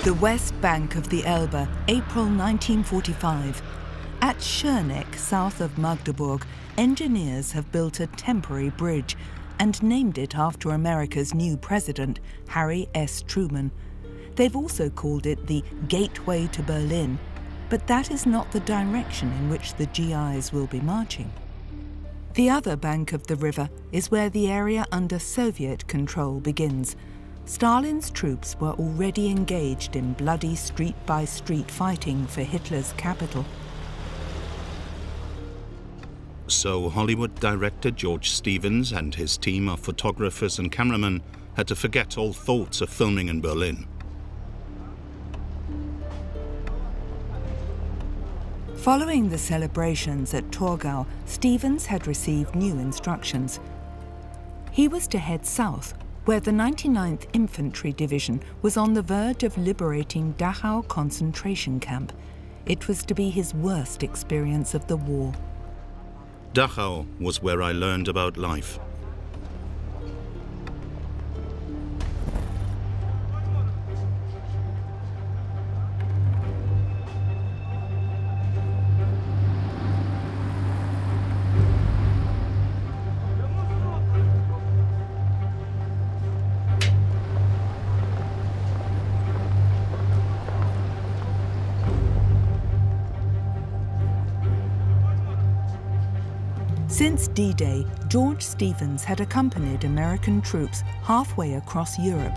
The west bank of the Elbe, April 1945. At Schörneck, south of Magdeburg, engineers have built a temporary bridge and named it after America's new president, Harry S. Truman. They've also called it the Gateway to Berlin, but that is not the direction in which the GIs will be marching. The other bank of the river is where the area under Soviet control begins. Stalin's troops were already engaged in bloody street-by-street fighting for Hitler's capital. So Hollywood director George Stevens and his team of photographers and cameramen had to forget all thoughts of filming in Berlin. Following the celebrations at Torgau, Stevens had received new instructions. He was to head south, where the 99th Infantry Division was on the verge of liberating Dachau concentration camp. It was to be his worst experience of the war. Dachau was where I learned about life. Since D-Day, George Stevens had accompanied American troops halfway across Europe.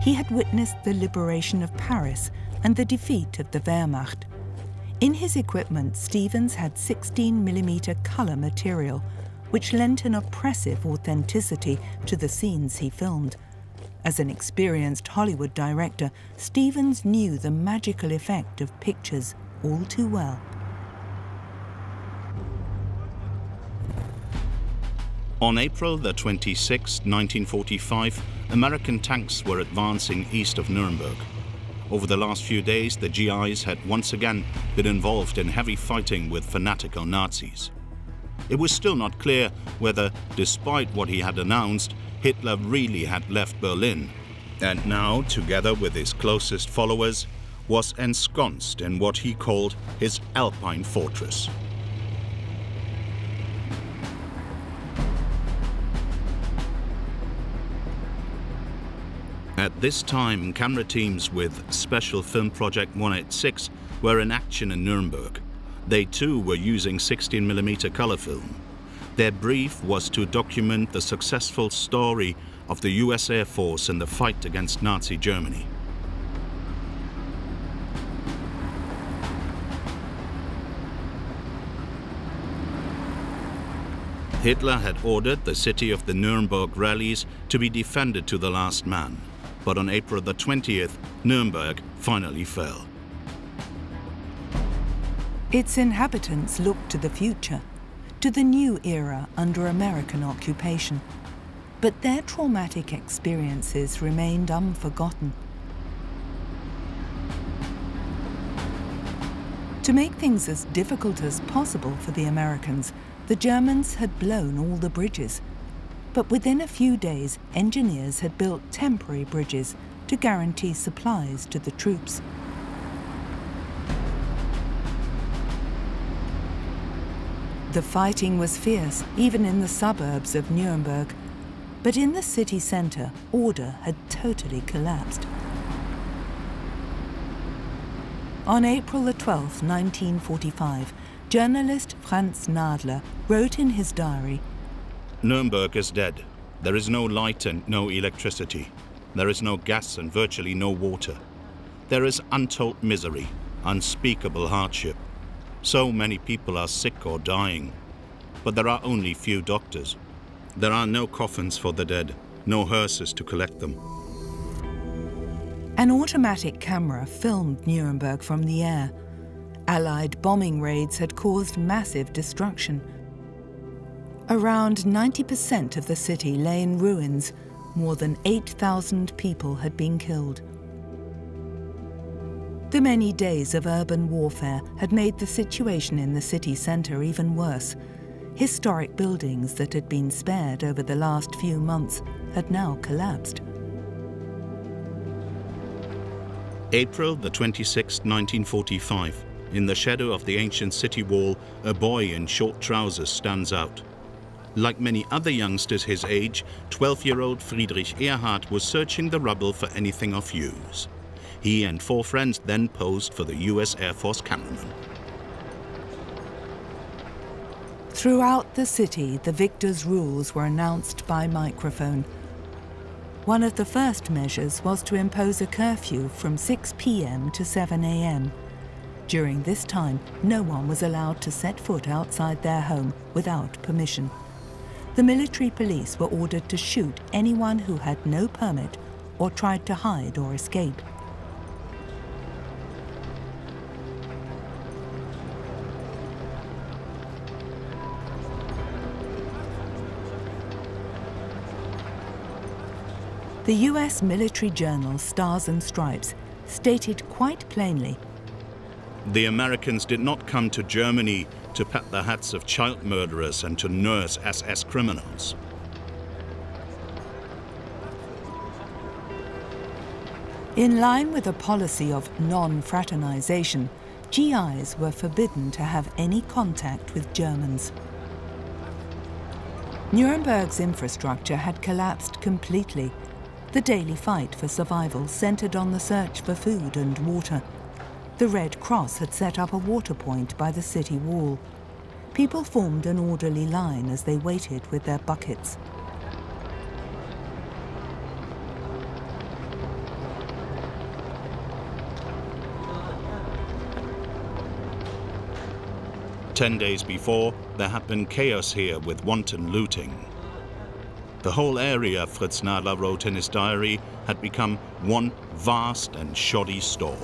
He had witnessed the liberation of Paris and the defeat of the Wehrmacht. In his equipment, Stevens had 16mm color material, which lent an oppressive authenticity to the scenes he filmed. As an experienced Hollywood director, Stevens knew the magical effect of pictures all too well. On April the 26th, 1945, American tanks were advancing east of Nuremberg. Over the last few days, the GIs had once again been involved in heavy fighting with fanatical Nazis. It was still not clear whether, despite what he had announced, Hitler really had left Berlin, and now, together with his closest followers, was ensconced in what he called his Alpine fortress. At this time, camera teams with Special Film Project 186 were in action in Nuremberg. They too were using 16mm color film. Their brief was to document the successful story of the US Air Force in the fight against Nazi Germany. Hitler had ordered the city of the Nuremberg rallies to be defended to the last man. But on April the 20th, Nuremberg finally fell. Its inhabitants looked to the future, to the new era under American occupation. But their traumatic experiences remained unforgotten. To make things as difficult as possible for the Americans, the Germans had blown all the bridges. But within a few days, engineers had built temporary bridges to guarantee supplies to the troops. The fighting was fierce, even in the suburbs of Nuremberg. But in the city centre, order had totally collapsed. On April the 12th, 1945, journalist Franz Nadler wrote in his diary, "Nuremberg is dead. There is no light and no electricity. There is no gas and virtually no water. There is untold misery, unspeakable hardship. So many people are sick or dying. But there are only few doctors. There are no coffins for the dead, no hearses to collect them." An automatic camera filmed Nuremberg from the air. Allied bombing raids had caused massive destruction. Around 90% of the city lay in ruins. More than 8,000 people had been killed. The many days of urban warfare had made the situation in the city centre even worse. Historic buildings that had been spared over the last few months had now collapsed. April the 26th, 1945. In the shadow of the ancient city wall, a boy in short trousers stands out. Like many other youngsters his age, 12-year-old Friedrich Erhard was searching the rubble for anything of use. He and 4 friends then posed for the US Air Force cameraman. Throughout the city, the victors' rules were announced by microphone. One of the first measures was to impose a curfew from 6 p.m. to 7 a.m. During this time, no one was allowed to set foot outside their home without permission. The military police were ordered to shoot anyone who had no permit or tried to hide or escape. The US military journal Stars and Stripes stated quite plainly, "The Americans did not come to Germany to pat the hats of child murderers and to nurse SS criminals." In line with a policy of non-fraternization, GIs were forbidden to have any contact with Germans. Nuremberg's infrastructure had collapsed completely. The daily fight for survival centered on the search for food and water. The Red Cross had set up a water point by the city wall. People formed an orderly line as they waited with their buckets. "10 days before, there had been chaos here with wanton looting. The whole area," Fritz Nadler wrote in his diary, "had become one vast and shoddy store."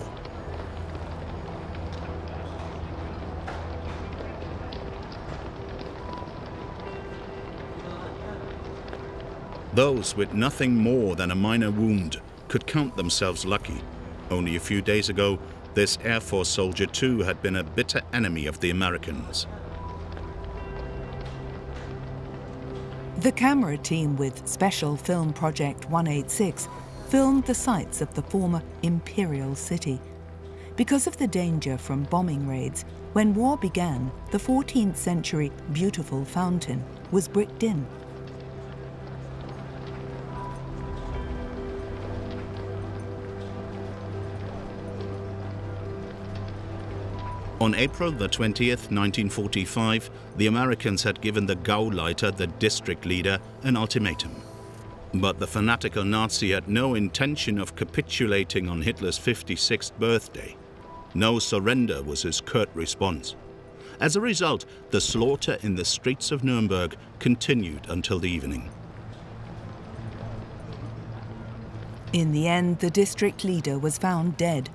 Those with nothing more than a minor wound could count themselves lucky. Only a few days ago, this Air Force soldier too had been a bitter enemy of the Americans. The camera team with Special Film Project 186 filmed the sites of the former Imperial City. Because of the danger from bombing raids, when war began, the 14th century Beautiful Fountain was bricked in. On April the 20th, 1945, the Americans had given the Gauleiter, the district leader, an ultimatum. But the fanatical Nazi had no intention of capitulating on Hitler's 56th birthday. No surrender was his curt response. As a result, the slaughter in the streets of Nuremberg continued until the evening. In the end, the district leader was found dead.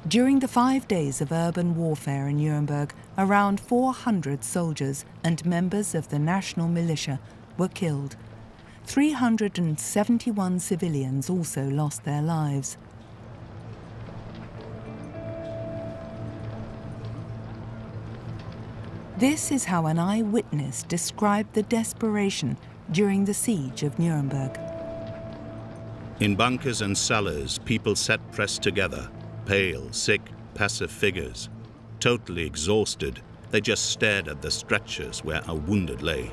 During the 5 days of urban warfare in Nuremberg, around 400 soldiers and members of the national militia were killed. 371 civilians also lost their lives. This is how an eyewitness described the desperation during the siege of Nuremberg. In bunkers and cellars, people sat pressed together. Pale, sick, passive figures. Totally exhausted, they just stared at the stretchers where a wounded lay.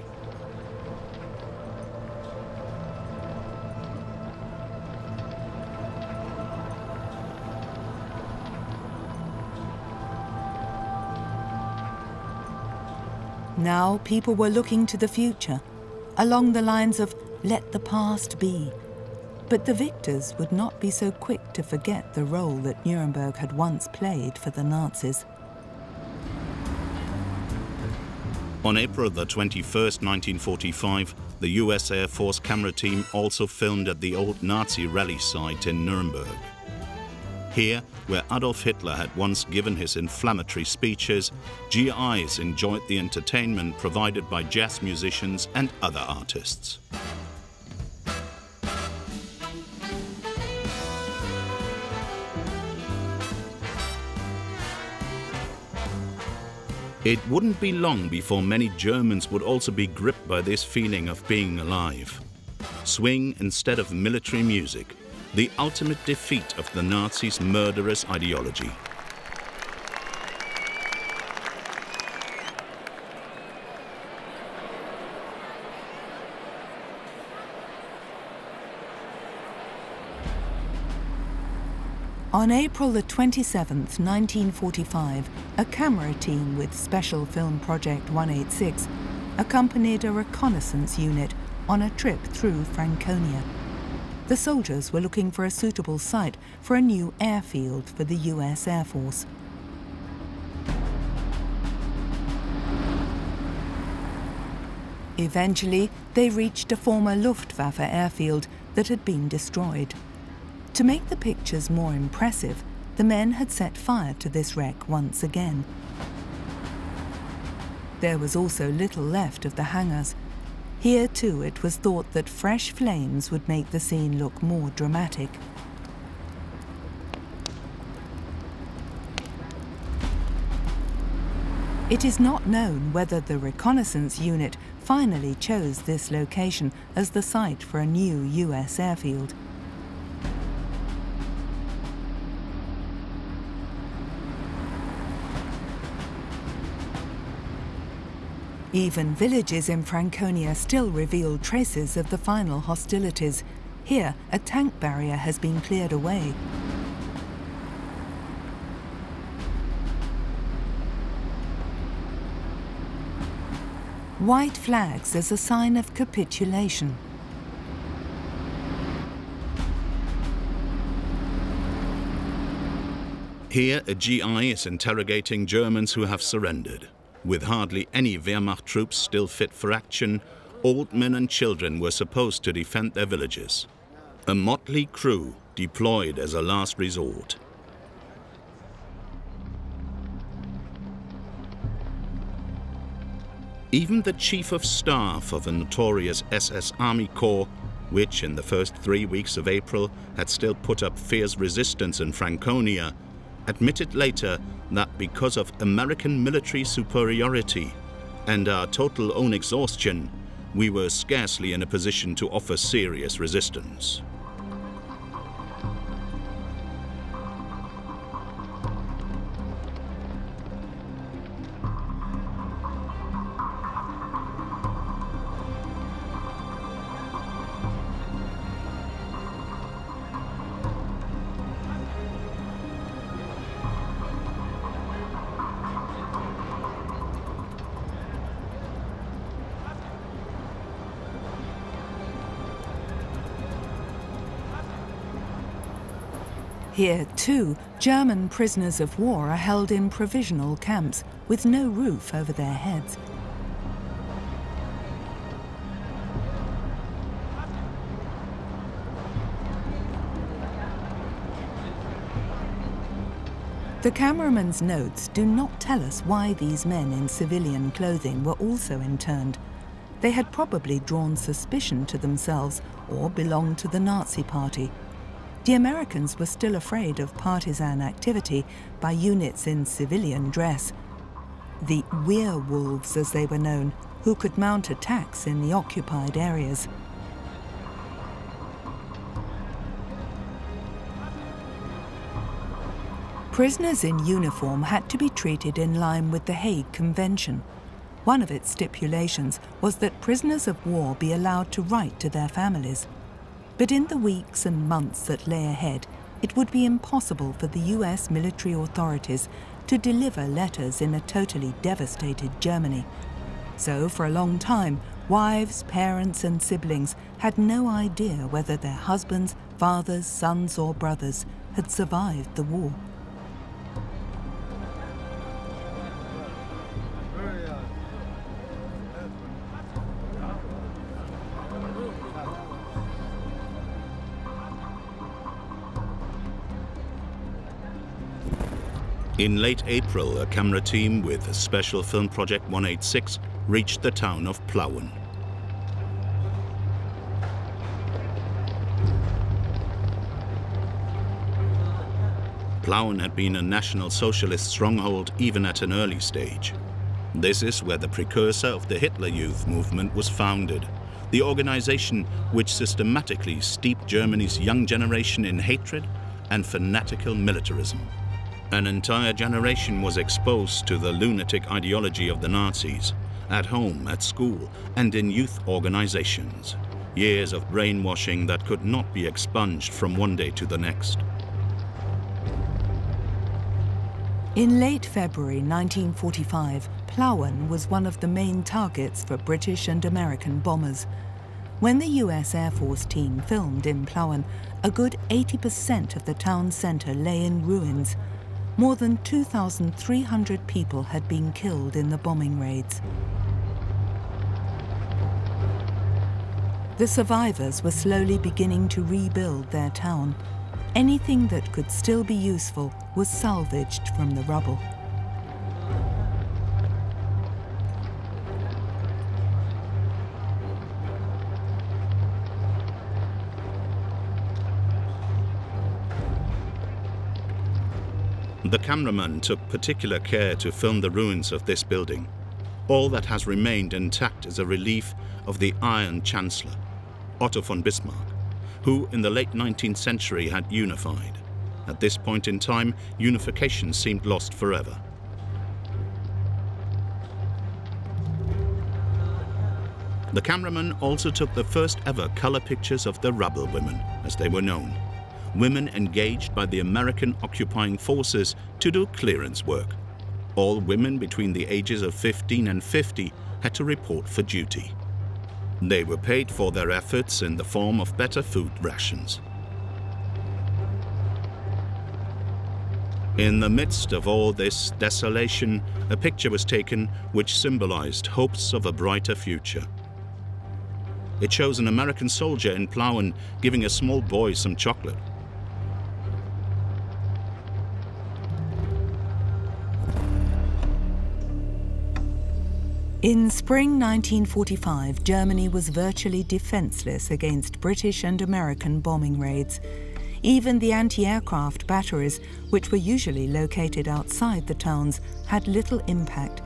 Now people were looking to the future, along the lines of "let the past be." But the victors would not be so quick to forget the role that Nuremberg had once played for the Nazis. On April the 21st, 1945, the US Air Force camera team also filmed at the old Nazi rally site in Nuremberg. Here, where Adolf Hitler had once given his inflammatory speeches, GIs enjoyed the entertainment provided by jazz musicians and other artists. It wouldn't be long before many Germans would also be gripped by this feeling of being alive. Swing instead of military music, the ultimate defeat of the Nazis' murderous ideology. On April the 27th, 1945, a camera team with Special Film Project 186 accompanied a reconnaissance unit on a trip through Franconia. The soldiers were looking for a suitable site for a new airfield for the US Air Force. Eventually, they reached a former Luftwaffe airfield that had been destroyed. To make the pictures more impressive, the men had set fire to this wreck once again. There was also little left of the hangars. Here too it was thought that fresh flames would make the scene look more dramatic. It is not known whether the reconnaissance unit finally chose this location as the site for a new US airfield. Even villages in Franconia still reveal traces of the final hostilities. Here, a tank barrier has been cleared away. White flags as a sign of capitulation. Here, a GI is interrogating Germans who have surrendered. With hardly any Wehrmacht troops still fit for action, old men and children were supposed to defend their villages. A motley crew deployed as a last resort. Even the Chief of Staff of the notorious SS Army Corps, which in the first 3 weeks of April had still put up fierce resistance in Franconia, admitted later that because of American military superiority and our total own exhaustion, we were scarcely in a position to offer serious resistance. Here, too, German prisoners of war are held in provisional camps with no roof over their heads. The cameraman's notes do not tell us why these men in civilian clothing were also interned. They had probably drawn suspicion to themselves or belonged to the Nazi Party. The Americans were still afraid of partisan activity by units in civilian dress. The werewolves, as they were known, who could mount attacks in the occupied areas. Prisoners in uniform had to be treated in line with the Hague Convention. One of its stipulations was that prisoners of war be allowed to write to their families. But in the weeks and months that lay ahead, it would be impossible for the US military authorities to deliver letters in a totally devastated Germany. So for a long time, wives, parents and siblings had no idea whether their husbands, fathers, sons or brothers had survived the war. In late April, a camera team with Special Film Project 186 reached the town of Plauen. Plauen had been a National Socialist stronghold even at an early stage. This is where the precursor of the Hitler Youth movement was founded, the organization which systematically steeped Germany's young generation in hatred and fanatical militarism. An entire generation was exposed to the lunatic ideology of the Nazis, at home, at school, and in youth organizations. Years of brainwashing that could not be expunged from one day to the next. In late February 1945, Plauen was one of the main targets for British and American bombers. When the US Air Force team filmed in Plauen, a good 80% of the town centre lay in ruins. More than 2,300 people had been killed in the bombing raids. The survivors were slowly beginning to rebuild their town. Anything that could still be useful was salvaged from the rubble. The cameraman took particular care to film the ruins of this building. All that has remained intact is a relief of the Iron Chancellor, Otto von Bismarck, who in the late 19th century had unified. At this point in time, unification seemed lost forever. The cameraman also took the first ever color pictures of the rubble women, as they were known. Women engaged by the American occupying forces to do clearance work. All women between the ages of 15 and 50 had to report for duty. They were paid for their efforts in the form of better food rations. In the midst of all this desolation, a picture was taken which symbolized hopes of a brighter future. It shows an American soldier in Plauen giving a small boy some chocolate. In spring 1945, Germany was virtually defenseless against British and American bombing raids. Even the anti-aircraft batteries, which were usually located outside the towns, had little impact.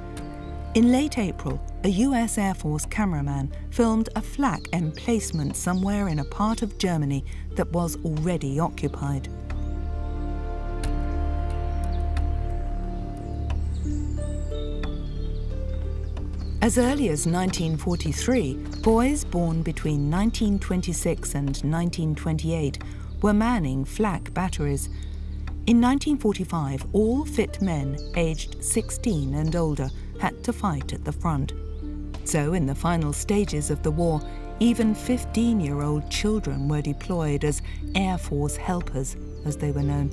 In late April, a US Air Force cameraman filmed a flak emplacement somewhere in a part of Germany that was already occupied. As early as 1943, boys born between 1926 and 1928 were manning flak batteries. In 1945, all fit men aged 16 and older had to fight at the front. So in the final stages of the war, even 15-year-old children were deployed as Air Force helpers, as they were known.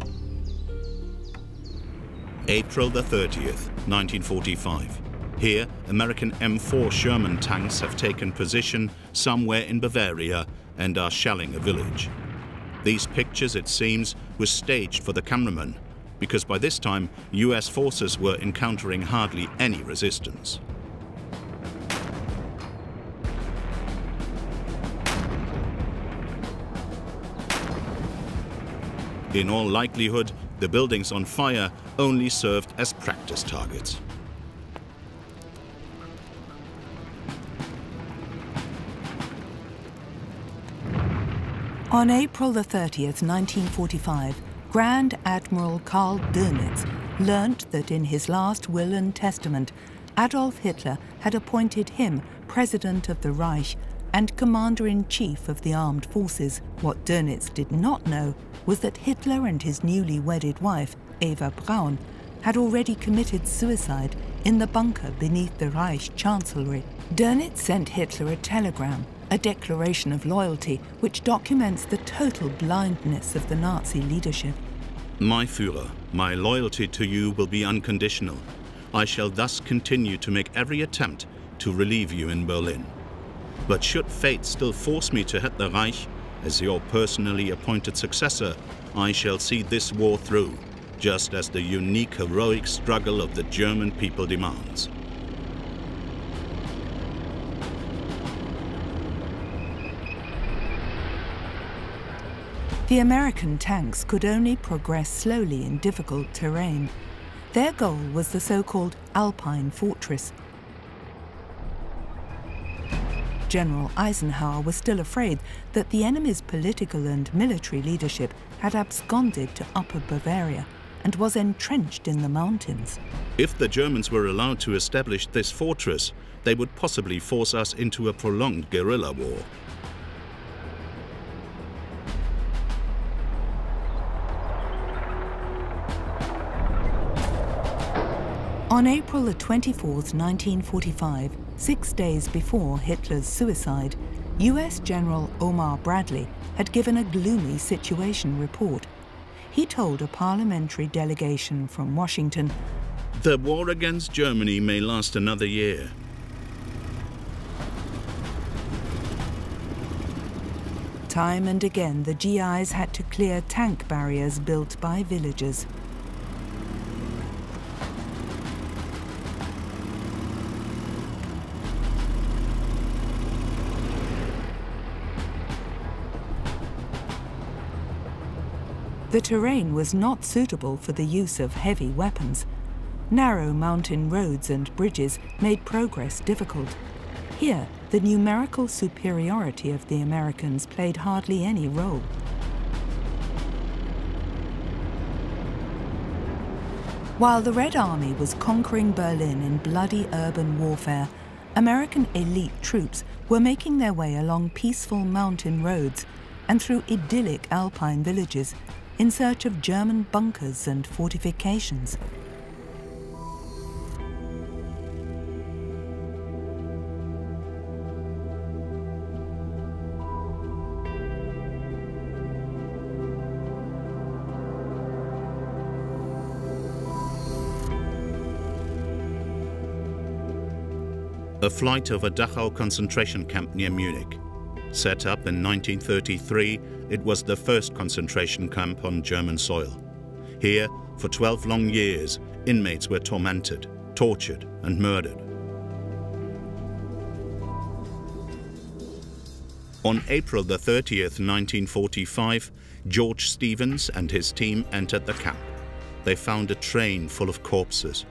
April the 30th, 1945. Here, American M4 Sherman tanks have taken position somewhere in Bavaria and are shelling a village. These pictures, it seems, were staged for the cameraman, because by this time, US forces were encountering hardly any resistance. In all likelihood, the buildings on fire only served as practice targets. On April the 30th, 1945, Grand Admiral Karl Dönitz learnt that in his last will and testament, Adolf Hitler had appointed him President of the Reich and Commander-in-Chief of the Armed Forces. What Dönitz did not know was that Hitler and his newly wedded wife, Eva Braun, had already committed suicide in the bunker beneath the Reich Chancellery. Dönitz sent Hitler a telegram, a declaration of loyalty which documents the total blindness of the Nazi leadership. My Führer, my loyalty to you will be unconditional. I shall thus continue to make every attempt to relieve you in Berlin. But should fate still force me to head the Reich, as your personally appointed successor, I shall see this war through, just as the unique heroic struggle of the German people demands. The American tanks could only progress slowly in difficult terrain. Their goal was the so-called Alpine Fortress. General Eisenhower was still afraid that the enemy's political and military leadership had absconded to Upper Bavaria and was entrenched in the mountains. If the Germans were allowed to establish this fortress, they would possibly force us into a prolonged guerrilla war. On April 24, 1945, 6 days before Hitler's suicide, US General Omar Bradley had given a gloomy situation report. He told a parliamentary delegation from Washington, "The war against Germany may last another year." Time and again, the GIs had to clear tank barriers built by villagers. The terrain was not suitable for the use of heavy weapons. Narrow mountain roads and bridges made progress difficult. Here, the numerical superiority of the Americans played hardly any role. While the Red Army was conquering Berlin in bloody urban warfare, American elite troops were making their way along peaceful mountain roads and through idyllic alpine villages in search of German bunkers and fortifications. A flight over Dachau concentration camp near Munich. Set up in 1933, it was the first concentration camp on German soil. Here, for 12 long years, inmates were tormented, tortured, and murdered. On April the 30th, 1945, George Stevens and his team entered the camp. They found a train full of corpses,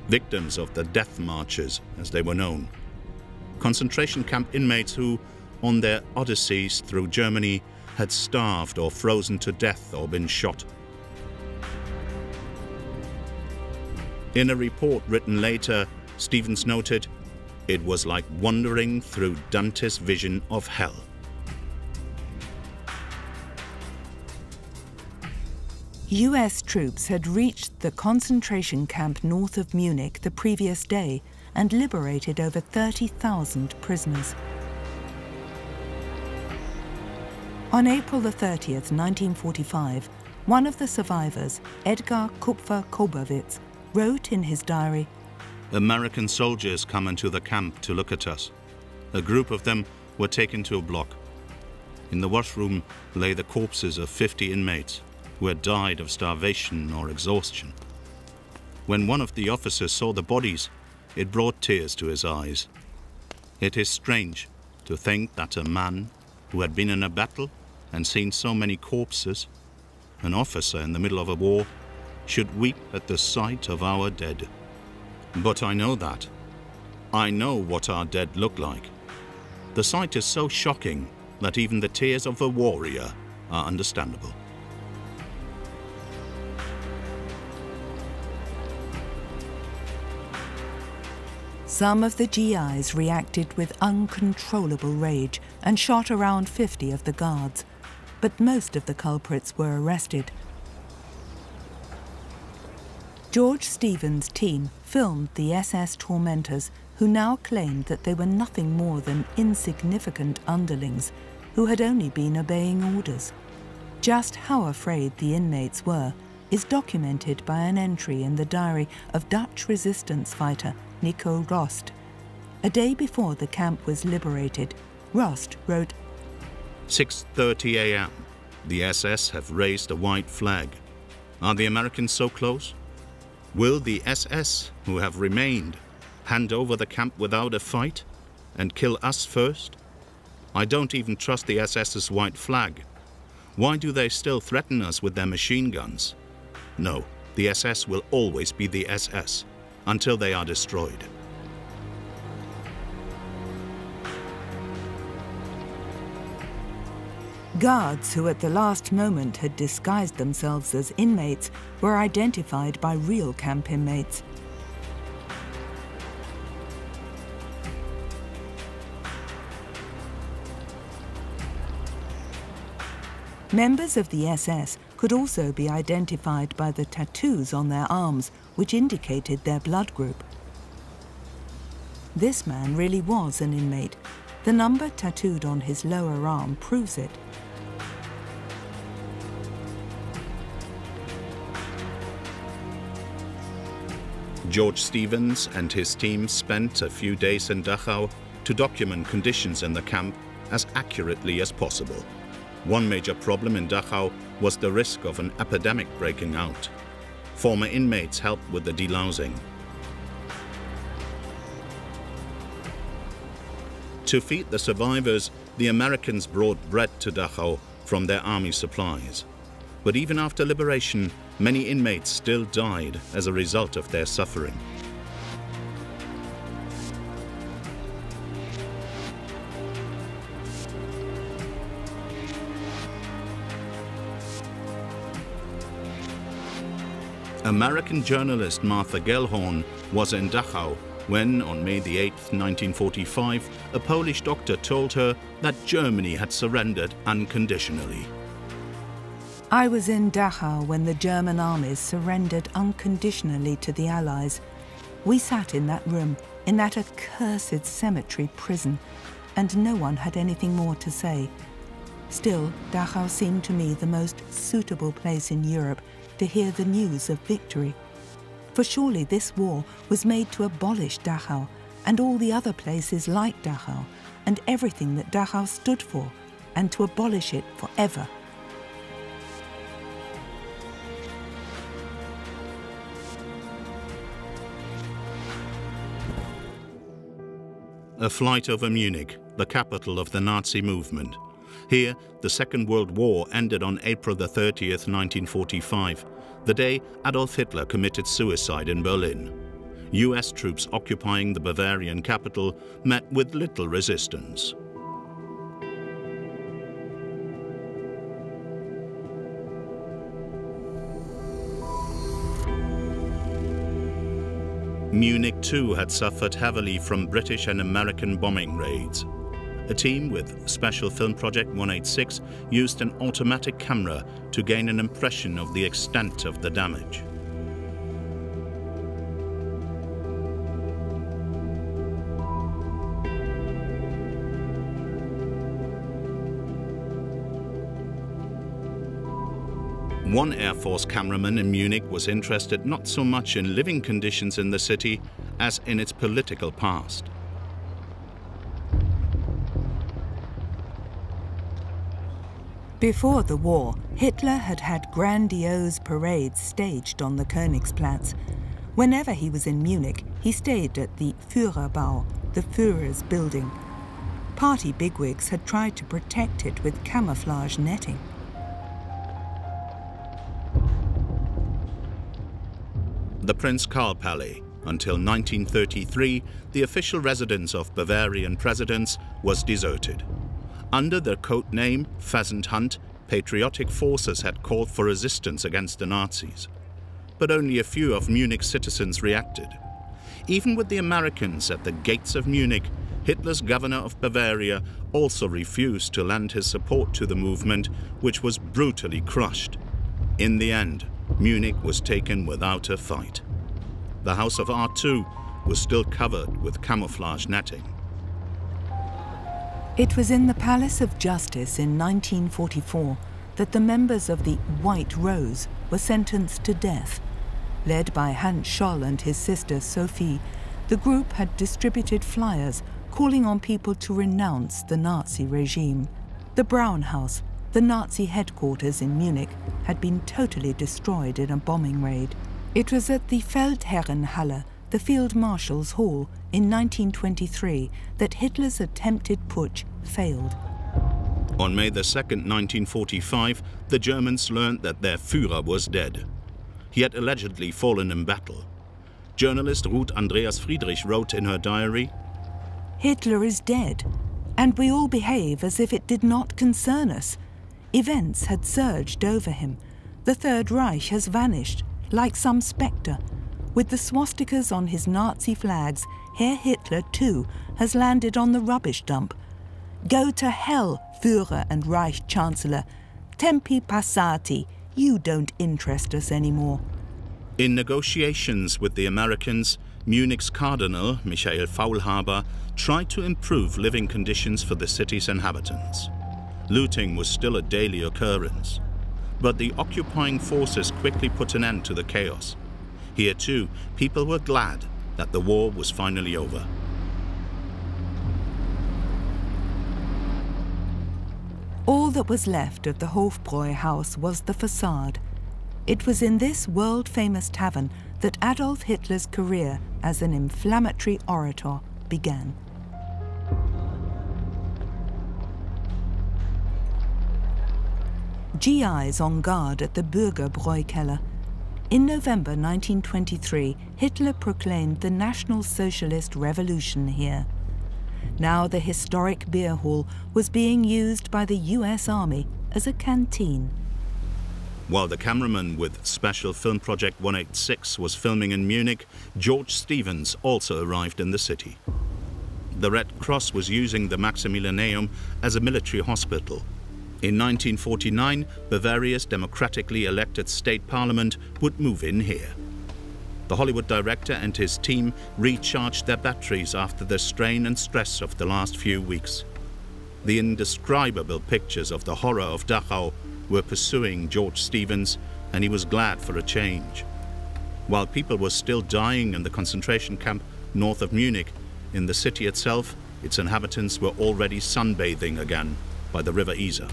victims of the death marches, as they were known. Concentration camp inmates who, on their odysseys through Germany, had starved or frozen to death or been shot. In a report written later, Stevens noted, "It was like wandering through Dante's vision of hell." US troops had reached the concentration camp north of Munich the previous day and liberated over 30,000 prisoners. On April the 30th, 1945, one of the survivors, Edgar Kupfer-Kobowitz, wrote in his diary, "American soldiers come into the camp to look at us. A group of them were taken to a block. In the washroom lay the corpses of 50 inmates who had died of starvation or exhaustion. When one of the officers saw the bodies, it brought tears to his eyes. It is strange to think that a man who had been in a battle and seen so many corpses, an officer in the middle of a war, should weep at the sight of our dead. But I know that. I know what our dead look like. The sight is so shocking that even the tears of a warrior are understandable." Some of the GIs reacted with uncontrollable rage and shot around 50 of the guards, but most of the culprits were arrested. George Stevens' team filmed the SS tormentors, who now claimed that they were nothing more than insignificant underlings who had only been obeying orders. Just how afraid the inmates were is documented by an entry in the diary of Dutch resistance fighter Nico Rost. A day before the camp was liberated, Rost wrote, 6:30 a.m. The SS have raised a white flag. Are the Americans so close? Will the SS, who have remained, hand over the camp without a fight and kill us first? I don't even trust the SS's white flag. Why do they still threaten us with their machine guns? No, the SS will always be the SS until they are destroyed. Guards who at the last moment had disguised themselves as inmates were identified by real camp inmates. Members of the SS could also be identified by the tattoos on their arms, which indicated their blood group. This man really was an inmate. The number tattooed on his lower arm proves it. George Stevens and his team spent a few days in Dachau to document conditions in the camp as accurately as possible. One major problem in Dachau was the risk of an epidemic breaking out. Former inmates helped with the delousing. To feed the survivors, the Americans brought bread to Dachau from their army supplies. But even after liberation, many inmates still died as a result of their suffering. American journalist Martha Gellhorn was in Dachau when, on May 8, 1945, a Polish doctor told her that Germany had surrendered unconditionally. I was in Dachau when the German armies surrendered unconditionally to the Allies. We sat in that room, in that accursed cemetery prison, and no one had anything more to say. Still, Dachau seemed to me the most suitable place in Europe to hear the news of victory. For surely this war was made to abolish Dachau and all the other places like Dachau and everything that Dachau stood for, and to abolish it forever. A flight over Munich, the capital of the Nazi movement. Here, the Second World War ended on April 30th, 1945, the day Adolf Hitler committed suicide in Berlin. US troops occupying the Bavarian capital met with little resistance. Munich too had suffered heavily from British and American bombing raids. A team with Special Film Project 186 used an automatic camera to gain an impression of the extent of the damage. One Air Force cameraman in Munich was interested not so much in living conditions in the city as in its political past. Before the war, Hitler had had grandiose parades staged on the Königsplatz. Whenever he was in Munich, he stayed at the Führerbau, the Führer's building. Party bigwigs had tried to protect it with camouflage netting. The Prince Karl Palais, until 1933, the official residence of Bavarian presidents, was deserted. Under the code name Pheasant Hunt, patriotic forces had called for resistance against the Nazis. But only a few of Munich's citizens reacted. Even with the Americans at the gates of Munich, Hitler's governor of Bavaria also refused to lend his support to the movement, which was brutally crushed. In the end, Munich was taken without a fight. The House of Art, too, was still covered with camouflage netting. It was in the Palace of Justice in 1944 that the members of the White Rose were sentenced to death. Led by Hans Scholl and his sister Sophie, the group had distributed flyers calling on people to renounce the Nazi regime. The Braun House, the Nazi headquarters in Munich, had been totally destroyed in a bombing raid. It was at the Feldherrenhalle, the Field Marshal's Hall, in 1923 that Hitler's attempted putsch failed. On May 2, 1945, the Germans learned that their Führer was dead. He had allegedly fallen in battle. Journalist Ruth Andreas Friedrich wrote in her diary, "Hitler is dead, and we all behave as if it did not concern us. Events had surged over him. The Third Reich has vanished, like some spectre. With the swastikas on his Nazi flags, Herr Hitler, too, has landed on the rubbish dump. Go to hell, Führer and Reich Chancellor. Tempi passati, you don't interest us anymore. In negotiations with the Americans, Munich's Cardinal, Michael Faulhaber, tried to improve living conditions for the city's inhabitants. Looting was still a daily occurrence. But the occupying forces quickly put an end to the chaos. Here too, people were glad that the war was finally over. All that was left of the Hofbräu house was the facade. It was in this world-famous tavern that Adolf Hitler's career as an inflammatory orator began. GIs on guard at the Bürgerbräukeller. In November 1923, Hitler proclaimed the National Socialist Revolution here. Now the historic beer hall was being used by the US Army as a canteen. While the cameraman with Special Film Project 186 was filming in Munich, George Stevens also arrived in the city. The Red Cross was using the Maximilianeum as a military hospital. In 1949, Bavaria's democratically elected state parliament would move in here. The Hollywood director and his team recharged their batteries after the strain and stress of the last few weeks. The indescribable pictures of the horror of Dachau were pursuing George Stevens, and he was glad for a change. While people were still dying in the concentration camp north of Munich, in the city itself, its inhabitants were already sunbathing again by the River Isar.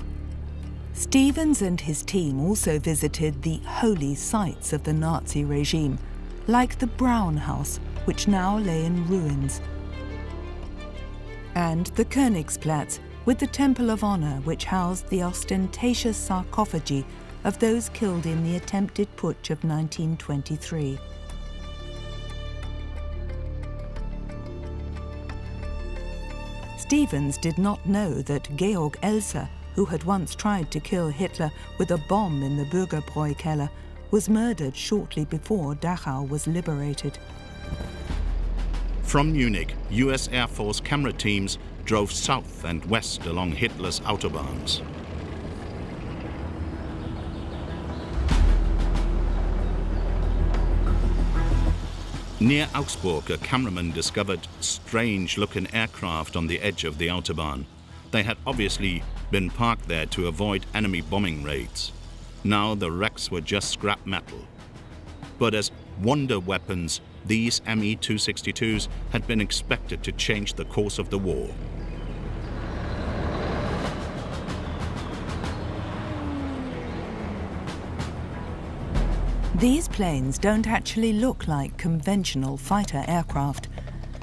Stevens and his team also visited the holy sites of the Nazi regime, like the Braun House, which now lay in ruins, and the Königsplatz, with the Temple of Honor, which housed the ostentatious sarcophagi of those killed in the attempted putsch of 1923. Stevens did not know that Georg Elser, who had once tried to kill Hitler with a bomb in the Bürgerbräukeller, was murdered shortly before Dachau was liberated. From Munich, US Air Force camera teams drove south and west along Hitler's autobahns. Near Augsburg, a cameraman discovered strange-looking aircraft on the edge of the autobahn. They had obviously been parked there to avoid enemy bombing raids. Now the wrecks were just scrap metal. But as wonder weapons, these Me-262s had been expected to change the course of the war. These planes don't actually look like conventional fighter aircraft.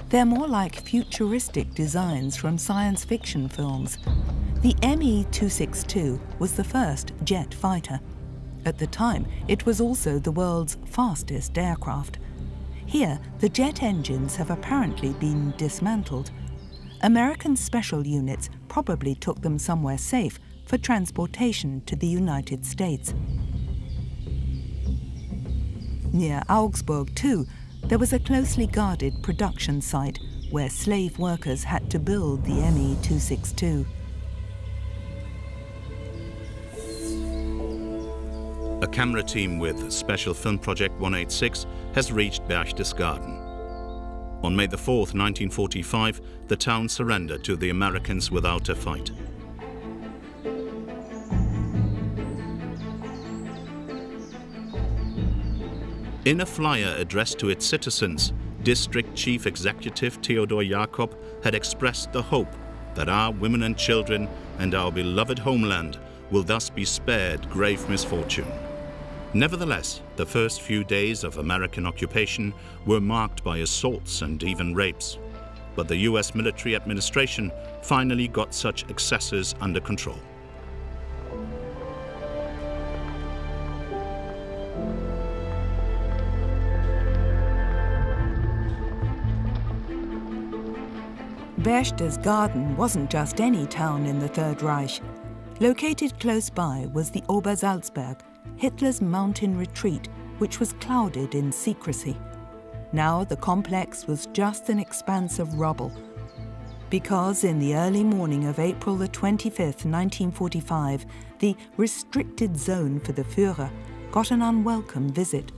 They're more like futuristic designs from science fiction films. The Me-262 was the first jet fighter. At the time, it was also the world's fastest aircraft. Here, the jet engines have apparently been dismantled. American special units probably took them somewhere safe for transportation to the United States. Near Augsburg, too, there was a closely guarded production site where slave workers had to build the Me-262. A camera team with Special Film Project 186 has reached Berchtesgaden. On May 4, 1945, the town surrendered to the Americans without a fight. In a flyer addressed to its citizens, District Chief Executive Theodor Jakob had expressed the hope that our women and children and our beloved homeland will thus be spared grave misfortune. Nevertheless, the first few days of American occupation were marked by assaults and even rapes. But the US military administration finally got such excesses under control. Berchtesgaden wasn't just any town in the Third Reich. Located close by was the Obersalzberg, Hitler's mountain retreat, which was clouded in secrecy. Now the complex was just an expanse of rubble, because in the early morning of April the 25th, 1945, the restricted zone for the Führer got an unwelcome visit.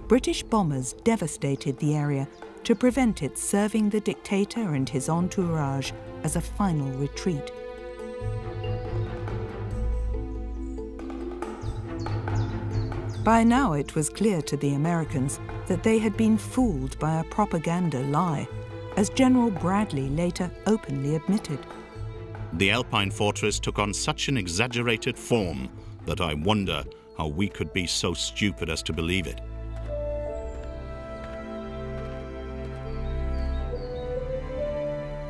British bombers devastated the area to prevent it serving the dictator and his entourage as a final retreat. By now it was clear to the Americans that they had been fooled by a propaganda lie, as General Bradley later openly admitted. The Alpine fortress took on such an exaggerated form that I wonder how we could be so stupid as to believe it.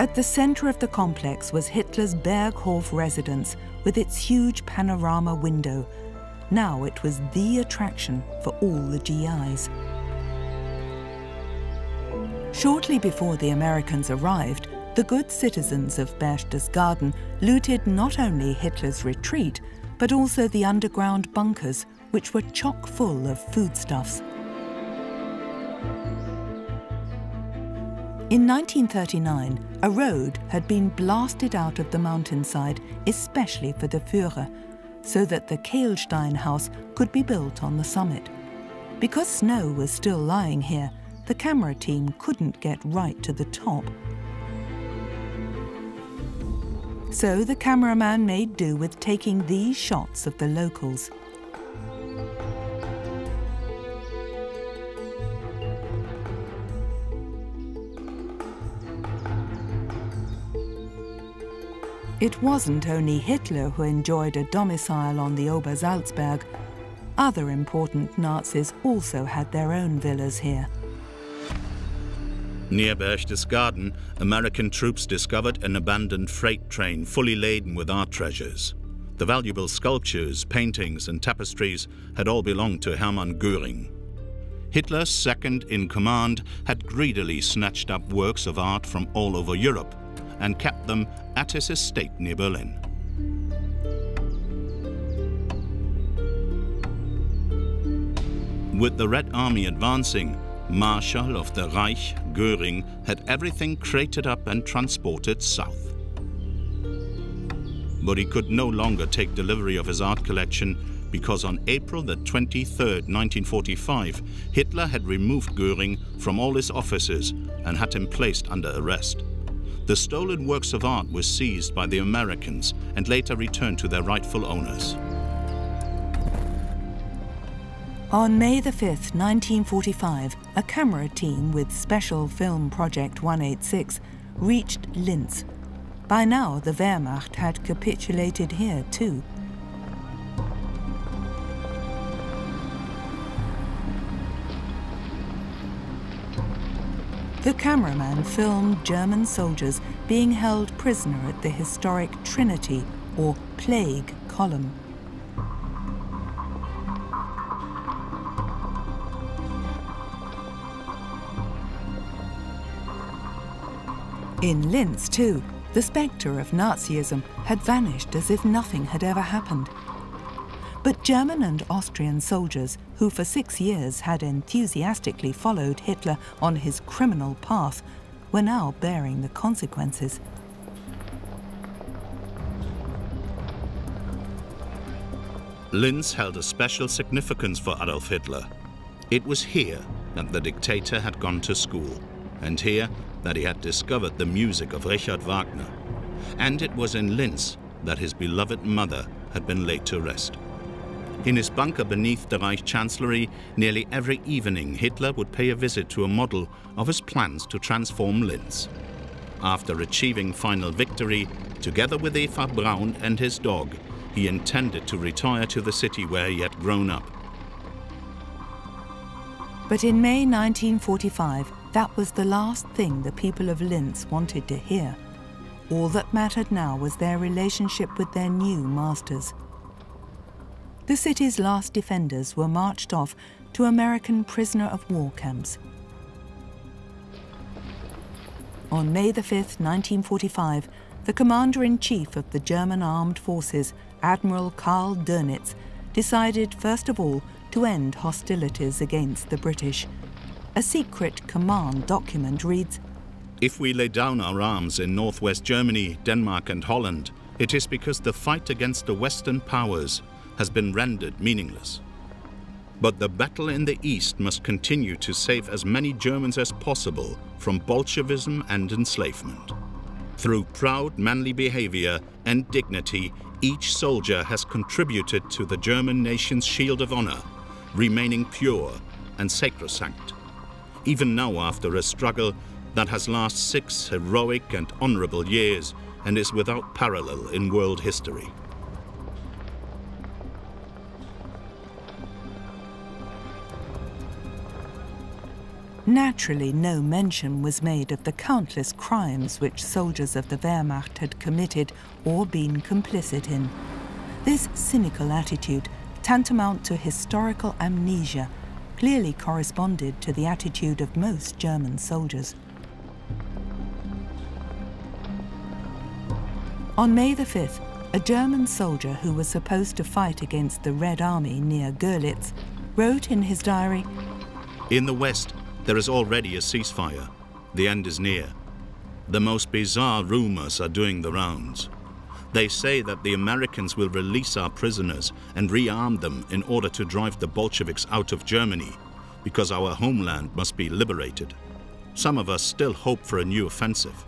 At the center of the complex was Hitler's Berghof residence with its huge panorama window. Now it was the attraction for all the GIs. Shortly before the Americans arrived, the good citizens of Berchtesgaden looted not only Hitler's retreat, but also the underground bunkers, which were chock full of foodstuffs. In 1939, a road had been blasted out of the mountainside, especially for the Führer, so that the Kehlstein house could be built on the summit. Because snow was still lying here, the camera team couldn't get right to the top. So the cameraman made do with taking these shots of the locals. It wasn't only Hitler who enjoyed a domicile on the Obersalzberg. Other important Nazis also had their own villas here. Near Berchtesgaden, American troops discovered an abandoned freight train fully laden with art treasures. The valuable sculptures, paintings and tapestries had all belonged to Hermann Göring. Hitler's second in command had greedily snatched up works of art from all over Europe and kept them at his estate near Berlin. With the Red Army advancing, Marshal of the Reich, Göring, had everything crated up and transported south. But he could no longer take delivery of his art collection because on April the 23rd, 1945, Hitler had removed Göring from all his offices and had him placed under arrest. The stolen works of art were seized by the Americans and later returned to their rightful owners. On May the 5th, 1945, a camera team with Special Film Project 186 reached Linz. By now, the Wehrmacht had capitulated here too. The cameraman filmed German soldiers being held prisoner at the historic Trinity, or Plague, column. In Linz, too, the spectre of Nazism had vanished as if nothing had ever happened. But German and Austrian soldiers, who for 6 years had enthusiastically followed Hitler on his criminal path, were now bearing the consequences. Linz held a special significance for Adolf Hitler. It was here that the dictator had gone to school, and here that he had discovered the music of Richard Wagner. And it was in Linz that his beloved mother had been laid to rest. In his bunker beneath the Reich Chancellery, nearly every evening Hitler would pay a visit to a model of his plans to transform Linz. After achieving final victory, together with Eva Braun and his dog, he intended to retire to the city where he had grown up. But in May 1945, that was the last thing the people of Linz wanted to hear. All that mattered now was their relationship with their new masters. The city's last defenders were marched off to American prisoner of war camps. On May the 5th, 1945, the commander-in-chief of the German armed forces, Admiral Karl Dönitz decided first of all to end hostilities against the British. A secret command document reads, "If we lay down our arms in northwest Germany, Denmark and Holland, it is because the fight against the Western powers has been rendered meaningless. But the battle in the East must continue to save as many Germans as possible from Bolshevism and enslavement. Through proud manly behavior and dignity, each soldier has contributed to the German nation's shield of honor, remaining pure and sacrosanct. Even now, after a struggle that has lasted 6 heroic and honorable years and is without parallel in world history." Naturally, no mention was made of the countless crimes which soldiers of the Wehrmacht had committed or been complicit in. This cynical attitude, tantamount to historical amnesia, clearly corresponded to the attitude of most German soldiers. On May the 5th, a German soldier who was supposed to fight against the Red Army near Görlitz wrote in his diary, "In the West, there is already a ceasefire. The end is near. The most bizarre rumors are doing the rounds. They say that the Americans will release our prisoners and rearm them in order to drive the Bolsheviks out of Germany, because our homeland must be liberated. Some of us still hope for a new offensive,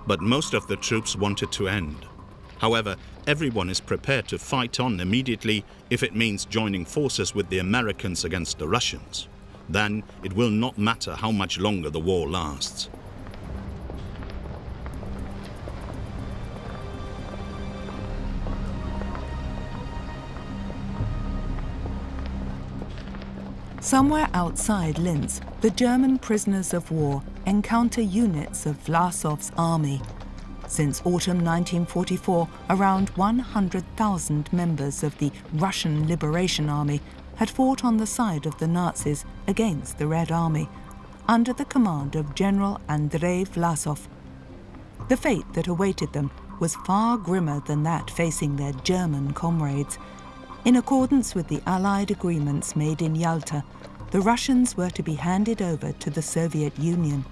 but most of the troops want it to end. However, everyone is prepared to fight on immediately if it means joining forces with the Americans against the Russians. Then it will not matter how much longer the war lasts." Somewhere outside Linz, the German prisoners of war encounter units of Vlasov's army. Since autumn 1944, around 100,000 members of the Russian Liberation Army had fought on the side of the Nazis against the Red Army, under the command of General Andrei Vlasov. The fate that awaited them was far grimmer than that facing their German comrades. In accordance with the Allied agreements made in Yalta, the Russians were to be handed over to the Soviet Union.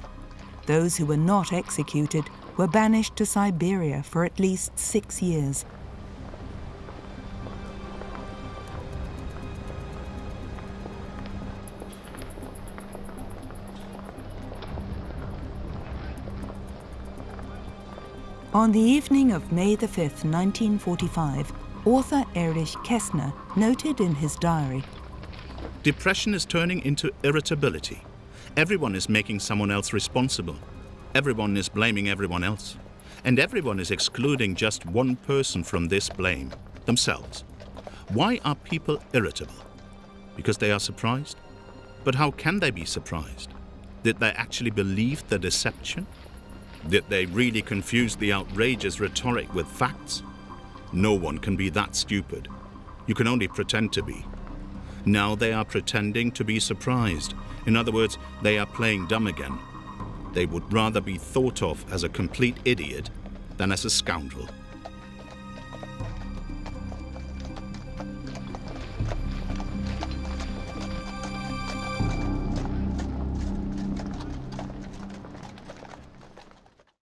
Those who were not executed were banished to Siberia for at least 6 years. On the evening of May the 5th, 1945, author Erich Kästner noted in his diary, "Depression is turning into irritability. Everyone is making someone else responsible. Everyone is blaming everyone else. And everyone is excluding just one person from this blame, themselves. Why are people irritable? Because they are surprised? But how can they be surprised? Did they actually believe the deception? Did they really confuse the outrageous rhetoric with facts? No one can be that stupid. You can only pretend to be. Now they are pretending to be surprised. In other words, they are playing dumb again. They would rather be thought of as a complete idiot than as a scoundrel."